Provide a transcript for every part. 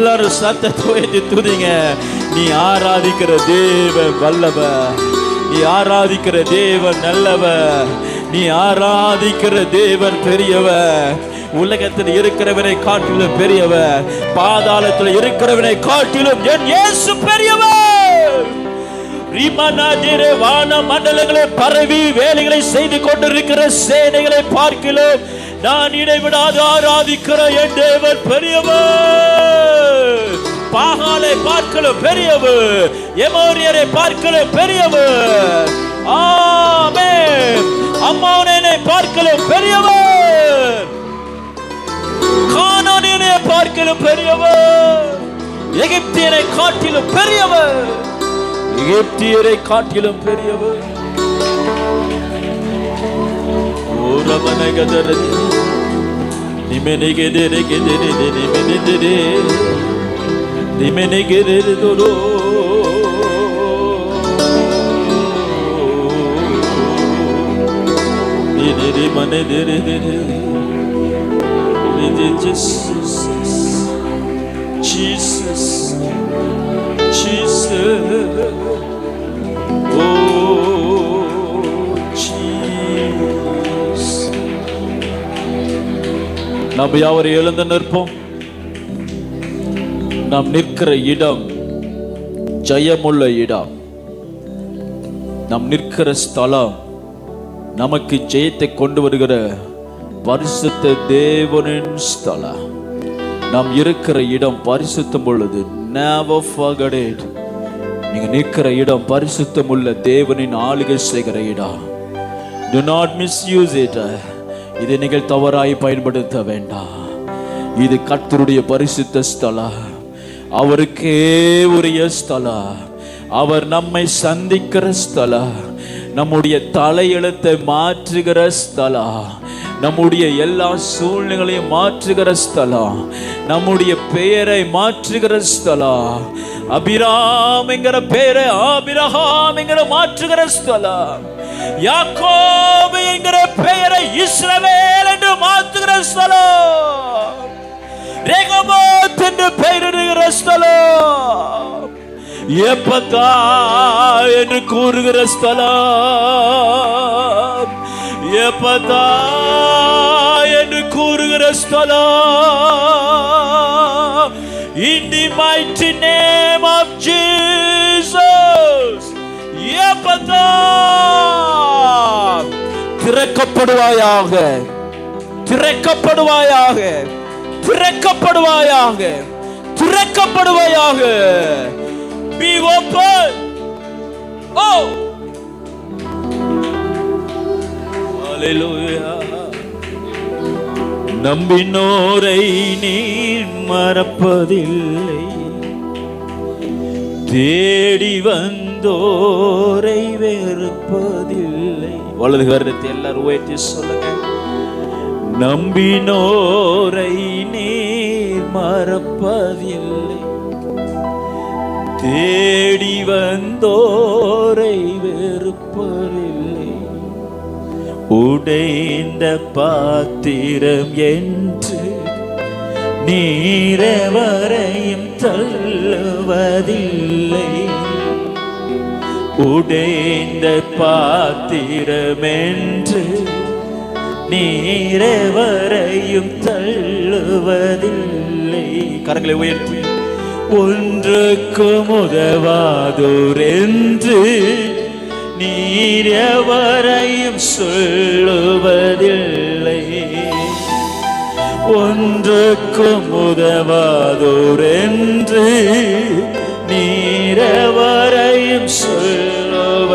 எல்லாரும் சத்தத்தை உயர்த்தி துதிங்க. நீ ஆராதிக்கிற தேவன் வல்லவர், நீ ஆராதிக்கிற தேவன் நல்லவர், நீ ஆராதிக்கிற தேவன் பெரியவர். உலகத்தில் இருக்கிறவனை காட்டிலும் பெரியவர், பாதாளத்தில் இருக்கிறவனை காட்டிலும் என் இயேசு பெரியவர். வான மண்டலங்களை பரவி வேலைகளை செய்து கொண்டிருக்கிற சேனைகளை பார்க்கலாம் நான் இடைவிடாது ஆராதிக்கிற என் தேவன் பெரியவர். பாகாலை பார்க்கலாம் பெரியவர், எமோரியரை பார்க்கலாம் பெரியவர். ஆமென். அம்மோனை பார்க்கலாம் பெரியவர், கானானியனை பார்க்கலாம் பெரியவர், எகிப்தியரை காட்டிலும் பெரியவர், எகிப்தியரை காட்டிலும் பெரியவர். ஓரமனகதரதி நிமெனகெதெரே கெதெரே நிமெனெதெரே நிமெனகெதெரே தோரோ நிரெ மனெதெரே Jesus, Jesus, Jesus, oh Jesus. நாம் யாவரை எழுந்து நிற்போம். நாம் நிற்கிற இடம் ஜெயமுள்ள இடம். நாம் நிற்கிற ஸ்தலம் நமக்கு ஜெயத்தை கொண்டு வருகிற பரிசுத்த தேவனின் ஸ்தலம். நாம் இருக்கிற இடம் பரிசுத்தம் உள்ளது. never forget it. நீங்க நிற்கிற இடம் பரிசுத்தம் உள்ள தேவனின் ஆளுகை செய்கிற இடம். do not misuse it. இதை நீங்கள் தவறாய் பயன்படுத்த வேண்டாம். இது கர்த்தருடைய பரிசுத்த ஸ்தலம், அவருக்கே உரிய ஸ்தலம். அவர் நம்மை சந்திக்கிற ஸ்தலம், நம்முடைய தலையெழுத்தை மாற்றுகிற ஸ்தலம், நம்முடைய எல்லா சூழ்நிலைகளையும் மாற்றுகிற ஸ்தலம், நம்முடைய பெயரை மாற்றுகிற ஸ்தலம். அபிராம் என்கிற பெயரை ஆபிரகாம் என்கிற மாற்றுகிற ஸ்தலம், யாக்கோபு என்கிற பெயரை இஸ்ரவேல் என்று மாற்றுகிற ஸ்தலம், ரெகோபோத் என்று பெயரிடுகிற ஸ்தலம், எப்பதா என்று கூறுகிற ஸ்தலம், எப்பதா என்று கூறுகிற ஸ்தலம். In the mighty name of Jesus, எப்பதா திறக்கப்படுவாயாக, திறக்கப்படுவாயாக, திறக்கப்படுவாயாக, திறக்கப்படுவாயாக. Be open. Oh, hallelujah. நம்பினோரை நீர் மறப்பதில்லை, தேடி வந்தோரை வெறுப்பதில்லை. வலது கரத்தை எல்லாரும் உயர்த்தி சொல்லுங்க. நம்பினோரை நீர் மறப்பதில்லை, தேடி வந்தோரை வெறுப்பதில்லை. உடைந்த பாத்திரம் என்று நீரவரையும் தள்ளுவதில்லை, உடைந்த பாத்திரம் என்று நீரவரையும் தள்ளுவதில்லை. கரங்களை உயர்த்தி. ஒன்றுக்கும் உதவாதோர் என்று நீர் எவரையும் சொல்லுவதில்லை, ஒன்றுக்கும் உதவாதோர் என்று நீர் எவரையும் சொல்லுவ.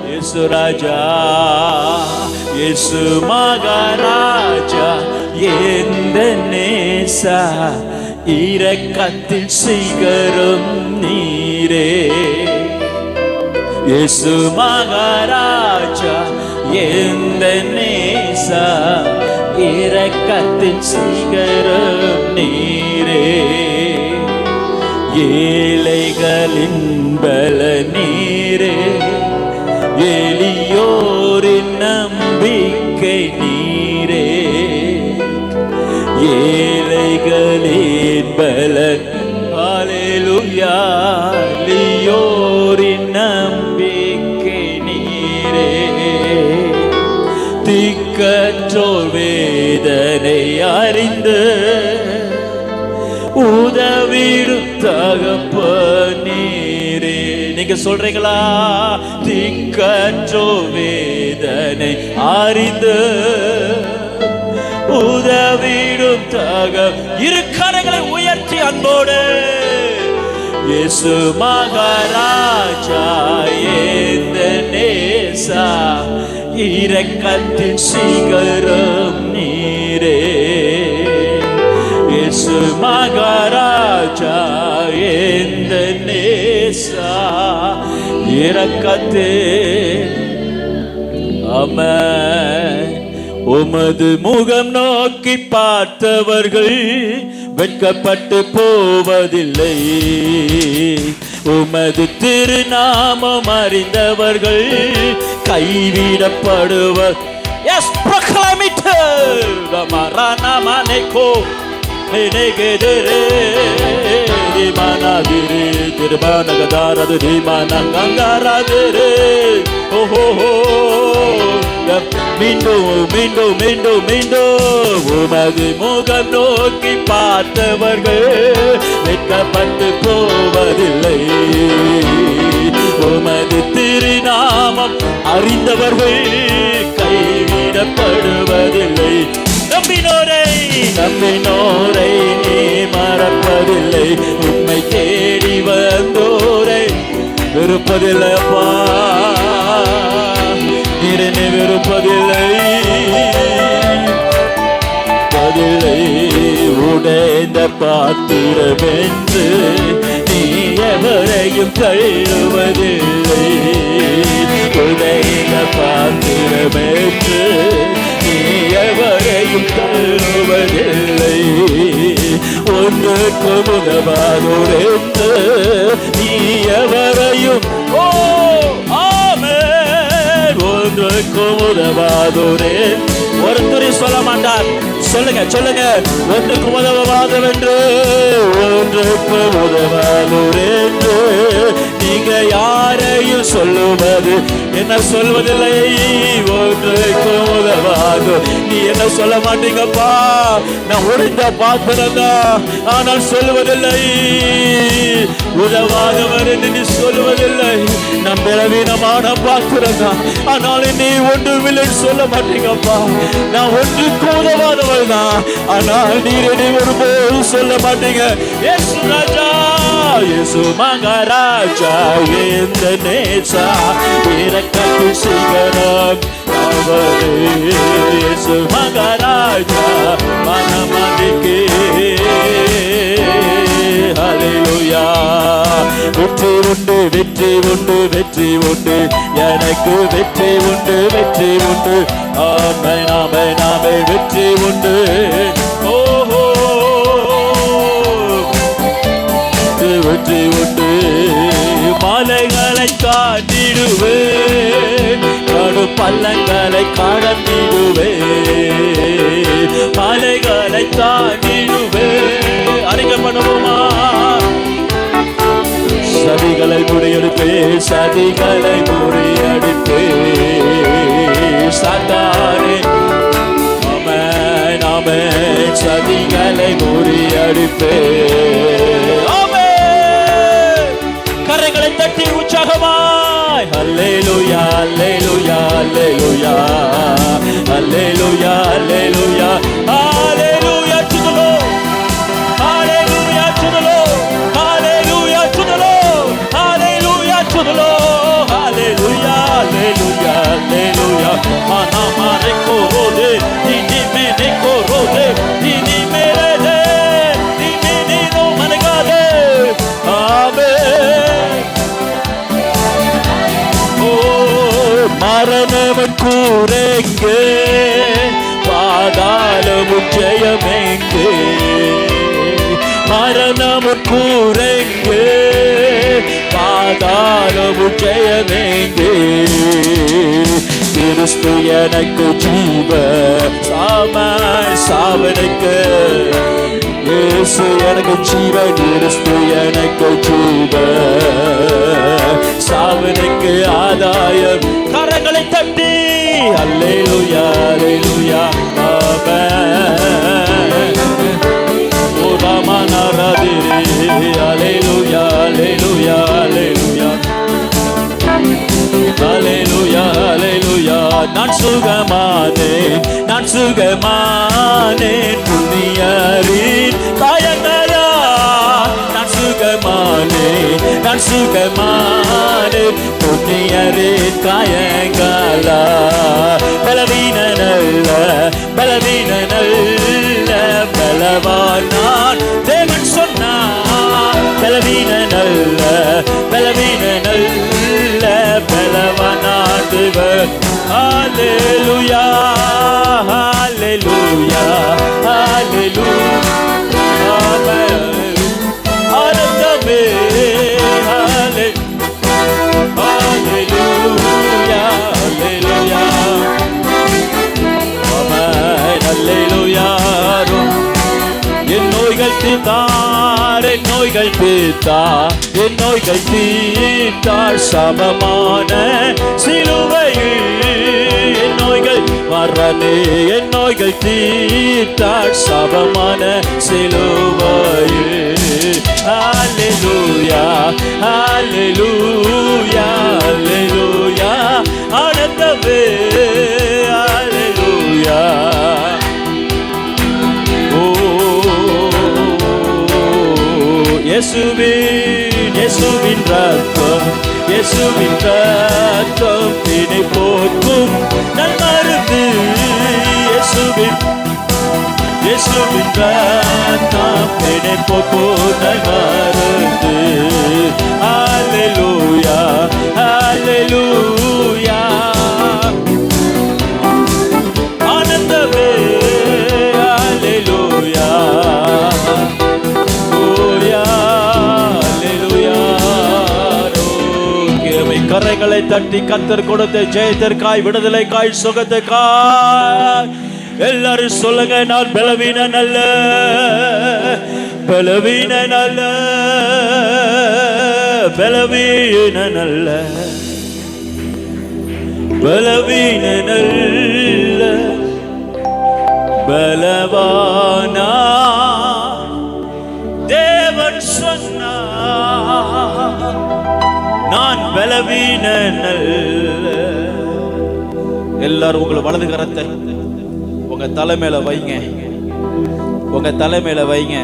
இயேசு ராஜா, இயேசு மகாராஜா, எந்த நேசா, இரக்கத்தில் சிகரம் நீரே. இயேசு மகாராஜா, எந்த நேசா, இரக்கத்தில் சிகரம் நீரே. ஏழைகளின் பல நீரே, எளியோரின் நம்பிக்கை நீரே. ஏழைகளின் பலன் ஹல்லேலூயா லியோரின் நம்பிக்கை நீரே, திக்கற்றோர் வேதனை அறிந்து உதவிடும் தகப்பனீரே. நீங்க சொல்றீங்களா? திக்கற்றோர் வேதனை அறிந்து உதவிடும் இரு கரங்களை உயர்த்தி அன்போடு இயேசு மகாராஜா இந்த நேசா இரக்கத்தின் சிகரம் நீரே. இயேசு மகாராஜா இந்த நேசா இரக்கத்தின். ஆமென். உமது முகம் நோக்கி பார்த்தவர்கள் வெட்கப்பட்டு போவதில்லை, உமது திருநாமம் அறிந்தவர்கள் கைவிடப்படுவர். Yes, proclaim it. Ramanamane-ko menegedere dimanadire dirbanagadarade dimanangangaradere. Oh oh oh. மீண்டும் உமது முகம் நோக்கி பார்த்தவர்கள் வெட்கப்பட்டு போவதில்லை, உமது திருநாமம் அறிந்தவர்கள் கைவிடப்படுவதில்லை. நம்பினோரை நீ மறப்பதில்லை, உம்மை தேடி வந்தோரை வெறுப்பதில்லைப்பா, நீரனை வெறுப்பதில்லை. உடைந்த பாத்திரம் என்று நீ எவரையும் தள்ளுவதில்லை, உடைந்த பாத்திரம் என்று நீ எவரையும் தள்ளுவதில்லை. ஒன்றுக்கு உதவாதோர் என்று நீ எவரையும் ஒன்றுக்கும் உதவாதோரே. ஒருத்தரையும் சொல்ல மாட்டார். சொல்லுங்க சொல்லுங்க. ஒன்றுக்கு உதவாதவர் என்று, ஒன்றுக்கு உதவாதோர் என்று நீங்க யாரையும் சொல்லுவது என்ன சொல்வதில்லை. ஒன்றுக்கு உதவாதோ நீ என்ன சொல்ல மாட்டீங்கப்பா, நான் உடைந்த பாத்திரம் தான், ஆனால் சொல்லுவதில்லை. உதவாதவர் என்று நீ சொல்லுவதில்லை. நம் பலவீனமான பாத்திரம் தான், ஆனால் நீ ஒன்றுமில்லை சொல்ல மாட்டீங்கப்பா. நான் ஒன்றுக்கு உதவாதவர் தான், ஆனால் நீர் என்னை ஒருபோது சொல்ல மாட்டீங்க. இயேசு ராஜா, இயேசு மகாராஜா இந்த நேசா இரக்கத்தின் சிகரம் அவரே. இயேசு மகாராஜா மனமதிக்கே. ஹல்லேலூயா. வெற்றி உண்டு வெற்றி உண்டு வெற்றி உண்டு, எனக்கு வெற்றி உண்டு வெற்றி உண்டு. ஆமென் ஆமென் ஆமென். வெற்றி உண்டு. ஓஹோ வெற்றி உண்டு. மலைகளை தாண்டிடுவேன், கடு பள்ளங்களை கடந்திடுவேன், மலைகளை தாண்டிடுவேன். அறிக்கை பண்ணுவோமா? சதிகளை முறியடிப்பே, சதிகளை முறியடிப்பே. சாத்தானே ஆமென் ஆமென், சதிகளை முறியடிப்பே. கரைகளை தட்டி உற்சாகமாய் ஹல்லேலூயா ஹல்லேலூயா ஹல்லேலூயா ஹல்லேலூயா ஹல்லேலூயா ஹல்லேலூயா to the Lord, hallelujah to the Lord, hallelujah to the Lord, hallelujah to the Lord, hallelujah hallelujah hallelujah. Manama rekorode dinime rekorode dinime rede dinime no manegade. Amen. மரணம் கூரெங்கே, பாதாளமும் ஜெயமெங்கே. மரணம் கூரெங்கே, பாதாளமும் ஜெயமெங்கே. கிறிஸ்து எனக்கு ஜீவ சாம சாவனுக்கு இயேசு எனக்கு ஜீவன், கிறிஸ்து எனக்கு ஜீவன், சாவனுக்கு ஆதாயம். கரங்களை தட்டி அல்லேலூயா அல்லேலூயா ஆமென். ஓ ராமநாராதிரே அல்லேலூயா அல்லேலூயா அல்லேலூயா அல்லேலூயா அல்லேலூயா. நான் சுகமானேன், நான் சுகமானேன் புண்ணியரின் காயங்களா. நான் சுகமானேன், நான் சுகமானேன் புண்ணியரின் காயங்களா. பலவீன நல்ல, பலவீன நல்ல, பலவான் நான் தேவன் சொன்னார். பலவீன நல்ல, பலவீன நல்ல, பலவான் நான் தேவன். ஹல்லேலூயா ஹல்லேலூயா ஹல்லேலூயா ஆமென். ஆனந்தமே ஹல்லேலூயா ஹல்லேலூயா ஆமென் ஹல்லேலூயா. என் நோய்கள் தீர்த்தார், என் நோய்கள் தீர்த்தார், என் நோய்கள் தீர்த்தார் சமமான சிலுவையில். என் நோய்கள் மரணே, என் நோய்கள் தீர்த்தார் சமமான சிலுவையில். ஹல்லேலூயா ஹல்லேலூயா ஹல்லேலூயா ஆனந்தமே ஹல்லேலூயா. இயேசுவின் ரத்தம், இயேசுவின் ரத்தம் தினை போக்கும் நல் மருந்து. இயேசுவின் ரத்தம் தினை போக்கும் நல் மருந்து. ஹல்லேலூயா ஹல்லேலூயா ஆனந்தமே ஹல்லேலூயா. கரைகளை தட்டி கர்த்தர் கொடுத்த ஜெயத்திற்காய், விடுதலைக்காய், சுகத்திற்காய் எல்லாரும் சொல்லுங்க. நான் பலவீனன் அல்ல, பலவீனன் அல்ல, பலவீனன் அல்ல, பலவீனன் அல்ல, பலவானா தேவன் சொன்னார். நான் பலவீனன் அல்ல. எல்லாரும் உங்களை வலது கரத்தை உங்க தலைமையில வைங்க, உங்க தலைமையில வைங்க.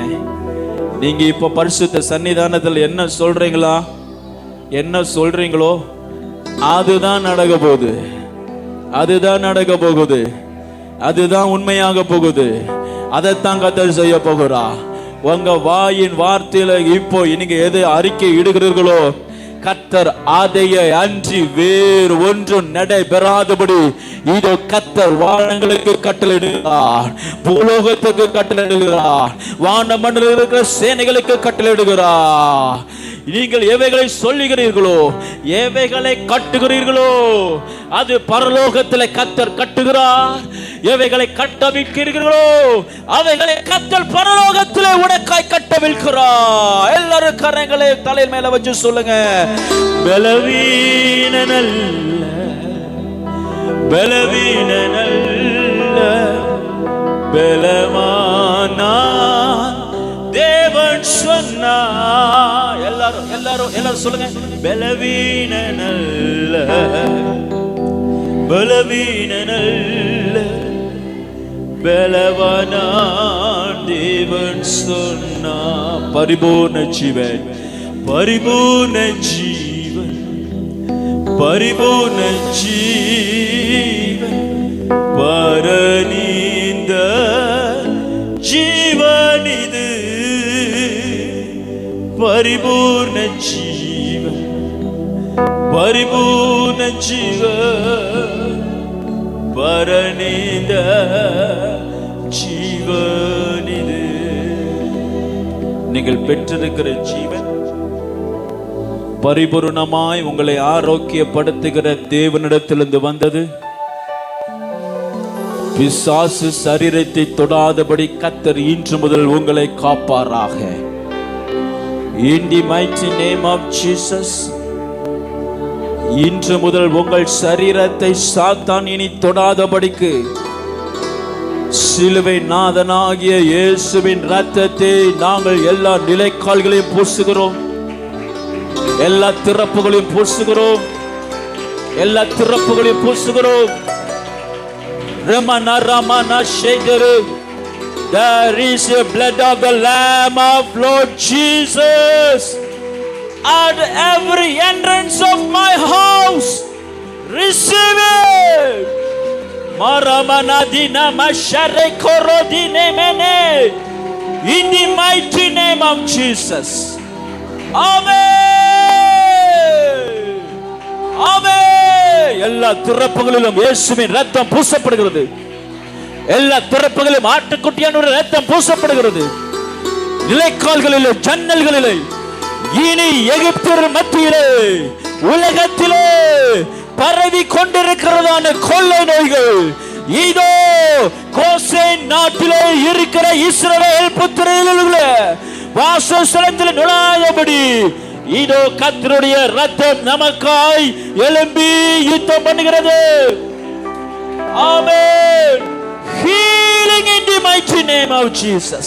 நீங்க இப்ப பரிசுத்த சன்னிதானத்தில் என்ன சொல்றீங்களா, என்ன சொல்றீங்களோ அதுதான் நடக்க போகுது, அதுதான் நடக்க போகுது, அதுதான் உண்மையாக போகுது. அதைத்தான் கர்த்தர் செய்ய போகிறா. உங்க வாயின் வார்த்தையில இப்போ நீங்க எது அறிக்கை இடுகிறீர்களோ கர்த்தர் அதைய அன்றி வேறு ஒன்றும் நடைபெறாதபடி இதோ கர்த்தர் வானங்களுக்கு கட்டளையிடுகிறார், பூலோகத்துக்கு கட்டளையிடுகிறார், வான மண்டல இருக்கிற சேனைகளுக்கு கட்டளையிடுகிறார். நீங்கள் எவைகளை சொல்லுகிறீர்களோ, எவைகளை கட்டுகிறீர்களோ அது பரலோகத்தில் கர்த்தர் கட்டுகிறார். எவைகளை கட்டவிழ்க்கிறீர்களோ அவைகளை கர்த்தர் பரலோகத்திலே உனக்காய் கட்டவிழ்கிறார். எல்லாரும் கரங்களை தலையில் மேல வச்சு சொல்லுங்க. பலவீனன் அல்ல, பலவீனன் அல்ல, பலவானா தேவன் சொன்னார். எல்லாரும் எல்லாரும் எல்லாரும் சொல்லுங்க. பலவீனன் அல்ல, பலவீனன் அல்ல, பலவானா தேவன் சொன்னார். பரிபூர்ண ஜீவன், பரிபூர்ண ஜீவன், பரிபூர்ண ஜீவன், பரநீந்த ஜீவன் இது. பரிபூர்ண ஜீவன், பரிபூர்ண ஜீவன், பரநீந்த ஜீவன் இது. நீங்கள் பெற்றிருக்கிற ஜீவன் பரிபூர்ணமாய் உங்களை ஆரோக்கியப்படுத்துகிற தேவனிடத்திலிருந்து வந்தது. பிசாசு சரீரத்தை தொடாதபடி கர்த்தர் இன்று முதல் உங்களை காப்பாராக. In the mighty name of Jesus. இன்று முதல் உங்கள் சரீரத்தை சாத்தான் இனி தொடாதபடிக்கு சிலுவை நாதனாகிய இயேசுவின் இரத்தத்தை நாங்கள் எல்லா நிலைக்கால்களையும் பூசுகிறோம், எல்லா திறப்புகளையும் பூசுகிறோம், எல்லா திறப்புகளையும் பூசுகிறோம். Ramana Ramana Sekar. There is a blood of the Lamb of Lord Jesus at every entrance of my house. Receive it. Maramanadina mashare korodine mene. In the mighty name of Jesus. Amen. Amen. எல்லா திறப்புகளிலும் இயேசுவின் இரத்தம் பூசப்படுகிறது. எல்லா திறப்புகளிலும் ஆட்டுக்குட்டியானவருடைய இரத்தம் பூசப்படுகிறது. நிலைக்கால்களிலே, ஜன்னல்களிலே, இனி எகிப்தியர் மத்தியிலே, உலகத்திலே பரவி கொண்டிருக்கிறதான கொள்ளை நோய்கள் இதோ கோசேன் நாட்டிலே இருக்கிற இஸ்ரவேல் புத்திரர்களுடைய வாசஸ்தலத்தில் நுழையாதபடி இதோ கர்த்தருடைய இரத்தம் நமக்காய் எழும்பி யுத்தம் பண்ணுகிறது. ஆமென். Healing in the mighty name of Jesus.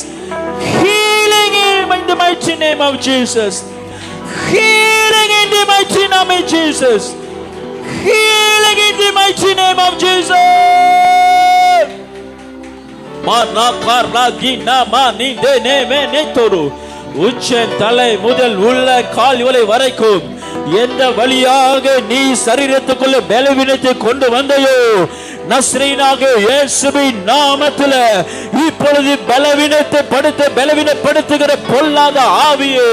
Healing in the mighty name of Jesus. Healing in the mighty name of Jesus. Healing in the mighty name of Jesus. Mana karagina mani dene menetoru. உச்சன் தலை முதல் உள்ள கால் வரை வரைக்கும் எந்த வழியாக நீ சரீரத்துக்குள்ள பலவீனத்தை கொண்டு வந்தையோ, நஸ்ரீனாக இயேசுவின் நாமத்தில் இப்பொழுது பலவீனப்படுத்துகிற பொல்லாத ஆவியே,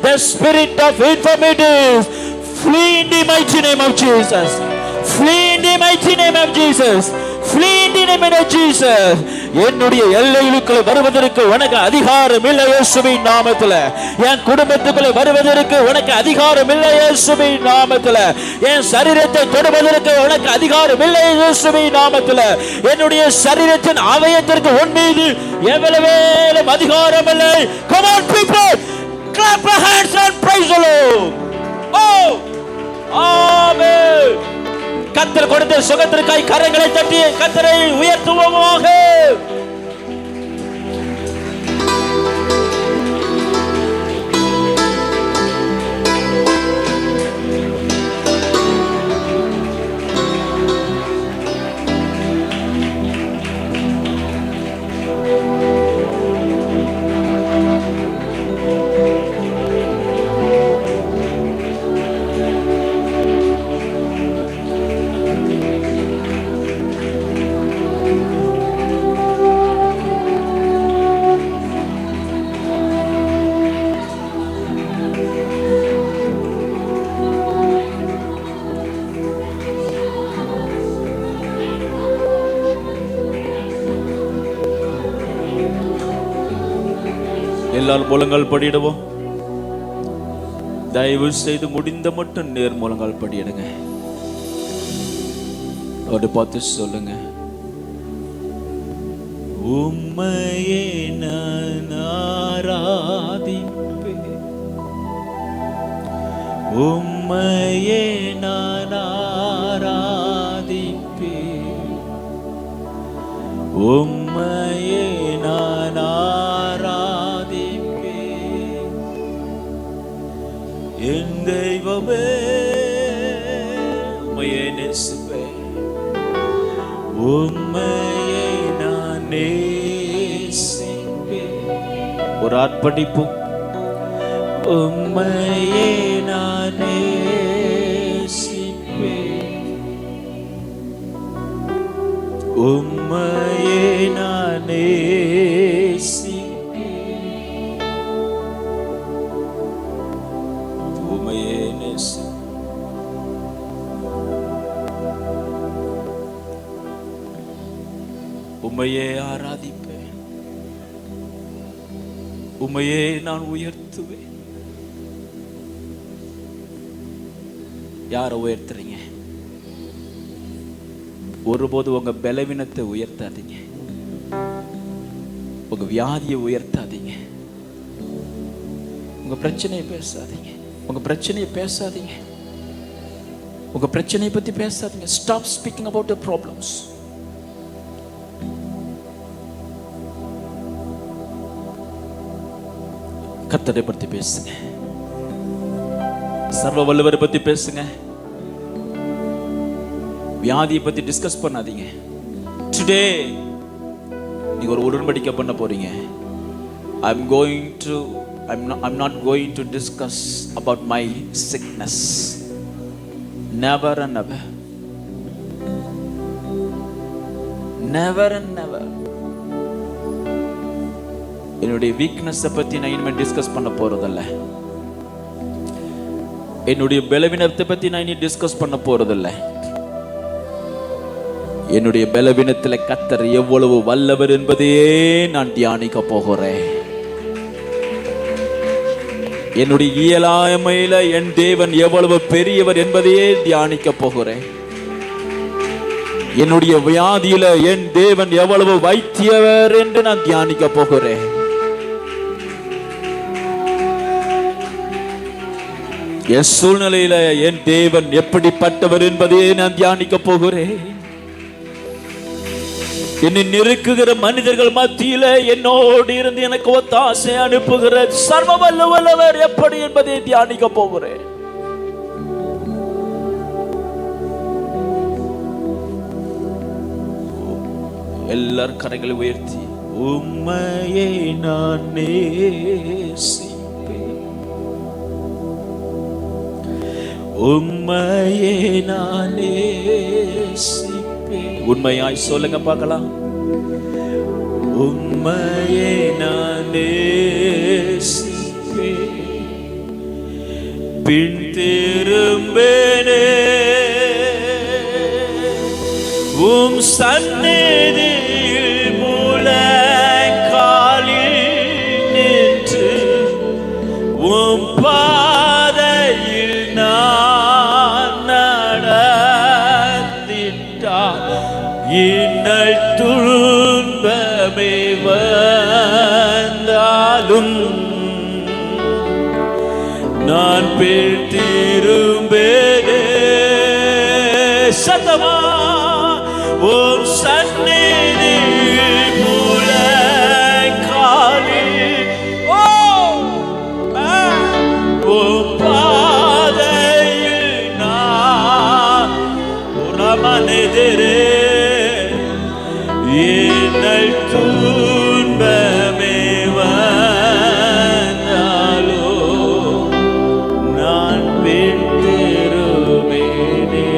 the spirit of infirmity, flee in the mighty name of Jesus. Flee in the mighty name of Jesus. Flee in the name of Jesus. என்னுடைய எல்லைகளுக்குள்ள வருவதற்கு உனக்கு அதிகாரம் இல்லை இயேசுவின் நாமத்தில். என் குடும்பத்துக்குள்ள வருவதற்கு உனக்கு அதிகாரம் இல்லை இயேசுவின் நாமத்தில். என் சரீரத்தை தொடுவதற்கு உனக்கு அதிகாரம் இல்லை இயேசுவின் நாமத்தில். என்னுடைய சரீரத்தின் அவயத்திற்கு உன் மீது எவ்வளவு அதிகாரம் இல்லை. Come on people, clap your hands and praise the Lord. Oh, amen. கர்த்தர் கொடுத்த சுகத்திற்காய் கரங்களை தட்டி கர்த்தரை உயர்த்துவோமாக. எல்லாரும் முழங்கால் படியிடுவோம். தயவு செய்து முடிந்த மட்டும் நேர் முழங்கால் படியிடுங்க. ஒரு பார்த்து சொல்லுங்க, உம்மையே நான் ஆராதிப்பேன், உம்மையே நான் ஆராதிப்பேன், உம்மையே நான் என் தெய்வமே, உம்மையே நேசிப்பேன், உம்மையே நான் நேசிப்பேன். ஒரு ஆர்ப்பரிப்பு. உம்மையே நான் நேசிப்பேன், உம்மையே நான் நேசிப்பேன். உம்மையே ஆராதிப்பேன், உம்மையே நான் உயர்த்துவேன். யாரை உயர்த்துறீங்க? ஒருபோது உங்க பலவீனத்தை உயர்த்தாதீங்க, உங்க வியாதியை உயர்த்தாதீங்க, உங்க பிரச்சனையை பேசாதீங்க, உங்க பிரச்சனையை பேசாதீங்க, உங்க பிரச்சனையை பத்தி பேசாதீங்க. Stop speaking about your problems. கர்த்தரை பத்தி பேசுங்க, சர்வ வல்லவரை பத்தி பேசுங்க. வியாதியை பத்தி டிஸ்கஸ் பண்ணாதீங்க. டுடே நீங்க ஒரு உடன்படிக்கை பண்ண போறீங்க. I'm not going to discuss about my sickness. Never and never. Never and never. என்னுடைய வீக்னஸ் பத்தி நான் இனிமே டிஸ்கஸ் பண்ண போறதில்ல. என்னுடைய பலவீனத்தை பத்தி நான் இனி டிஸ்கஸ் பண்ண போறதில்ல. என்னுடைய பலவீனத்துல கர்த்தர் எவ்வளவு வல்லவர் என்பதையே நான் தியானிக்க போகிறேன். என்னுடைய இயலாமையில என் தேவன் எவ்வளவு பெரியவர் என்பதையே தியானிக்க போகிறேன். என்னுடைய வியாதியில என் தேவன் எவ்வளவு வைத்தியவர் என்று நான் தியானிக்க போகிறேன். என் சூழ்நிலையில என் தேவன் எப்படிப்பட்டவர் என்பதையே நான் தியானிக்க போகிறேன். என்னை நெருக்குகிற மனிதர்கள் மத்தியில என்னோடு இருந்து எனக்கு ஒத்தாசை அனுப்புகிற சர்வ வல்லவர் எப்படி என்பதை தியானிக்க போகிறேன். எல்லாரும் கரங்களை உயர்த்தி, உம்மையே நான் நேசிப்பேன், உம்மையே நான் நேசிப்பேன். உண்மையாய் சொல்லுங்க பார்க்கலாம். உம்மையே நான் நேசிப்பேன், பின் திரும்பேனே உம் சந்நிதியில் முழங்காலில் நின்று உம் பாதையில் நான் நடந்திட்டால் இன்னல் துன்பமே வந்தாலும் நான் பின் திரும்பேனே. சத்தமா ஓம் சந்நிதியில் முழங்காலில் ஓம் பாதையில் நான் உரமனெதிரே இன்னல் துன்பமே வந்தாலோ நான் பின் திரும்பேனே.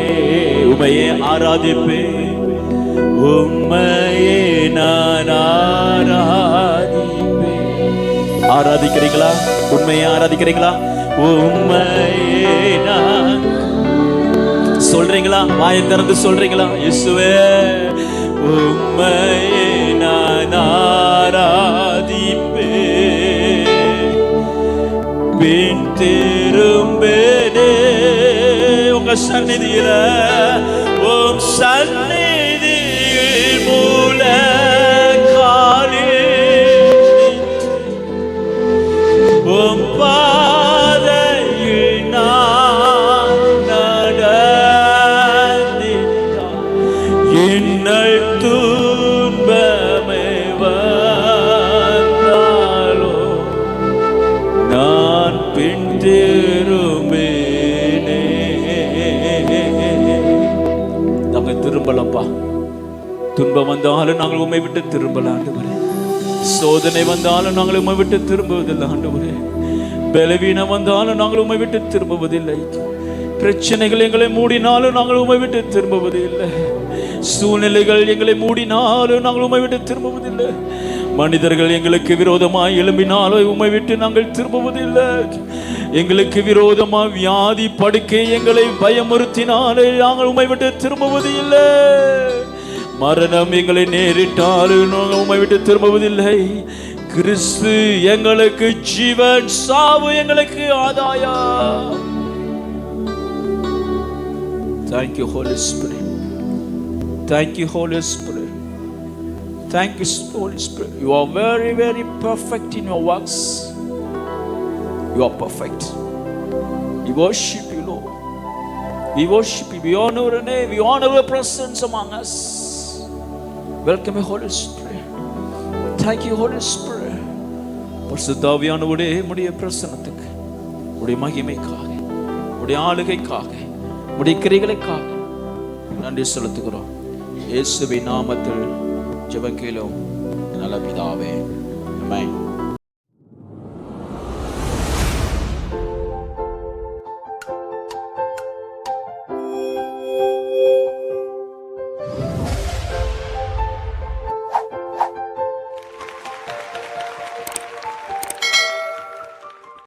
உம்மையே ஆராதிப்பேன், உம்மையே நான் ஆராதிப்பேன். ஆராதிக்கிறீங்களா? உண்மையை ஆராதிக்கிறீங்களா? உம்மையே நான் சொல்றீங்களா? வாயை திறந்து சொல்றீங்களா? இயேசுவே உம்மையே நான் ஆராதிப்பேன், பின் திரும்பேனே உங்க சந்நிதியில. ஓம் சந்நிதியில் முழங்காலில் உம் பாதையில் நான் நடந்திட்டால் இன்னல் துன்பமே வந்தாலோ நான் பின் திரும்பேனே. நாங்கள் திரும்பலப்பா. துன்பம் வந்தாலும் நாங்கள் உம்மை விட்டு திரும்பல ஆண்டவரே. சோதனை வந்தாலும் நாங்கள் உம்மை விட்டு திரும்புவதில்லை ஆண்டவரே. பலவீனம் வந்தாலும் நாங்கள் உம்மை விட்டு திரும்புவதில்லை. பிரச்சனைகள் எங்களை மூடினாலும் நாங்கள் உம்மை விட்டு திரும்புவதில்லை. சூழ்நிலைகள் எங்களை மூடினாலும் நாங்கள் உம்மை விட்டு திரும்புவதில்லை. மனிதர்கள் எங்களுக்கு விரோதமாய் எழும்பினாலும் உம்மை விட்டு நாங்கள் திரும்புவதில்லை. எங்களுக்கு விரோதமாக வியாதி படுக்கை எங்களை பயமுறுத்தினாலே நாங்கள் உம்மை விட்டு திரும்புவது இல்லை. மரணம் எங்களை நேரிட்டாலும் நாங்கள் உம்மை விட்டு திரும்புவதில்லை. கிறிஸ்து எங்களுக்கு ஜீவன், சாவு எங்களுக்கு ஆதாயம். Thank you, Holy Spirit. Thank you, Holy Spirit. Thank you, Holy Spirit. You are very, very perfect in your works. You are perfect. We worship you, Lord. We worship you. We honor your name. We honor your presence among us. Welcome, Holy Spirit. Thank you, Holy Spirit. பரிசுத்தாவியானவரே, உம்முடைய பிரசன்னத்துக்கு, உம்முடைய மகிமைக்காக, உம்முடைய ஆளுகைக்காக, உம்முடைய கிரியைகளுக்காக நன்றி செலுத்துகிறோம். இயேசுவின் நாமத்தில் ஜெபம் கேளும் நல்ல பிதாவே. ஆமென்.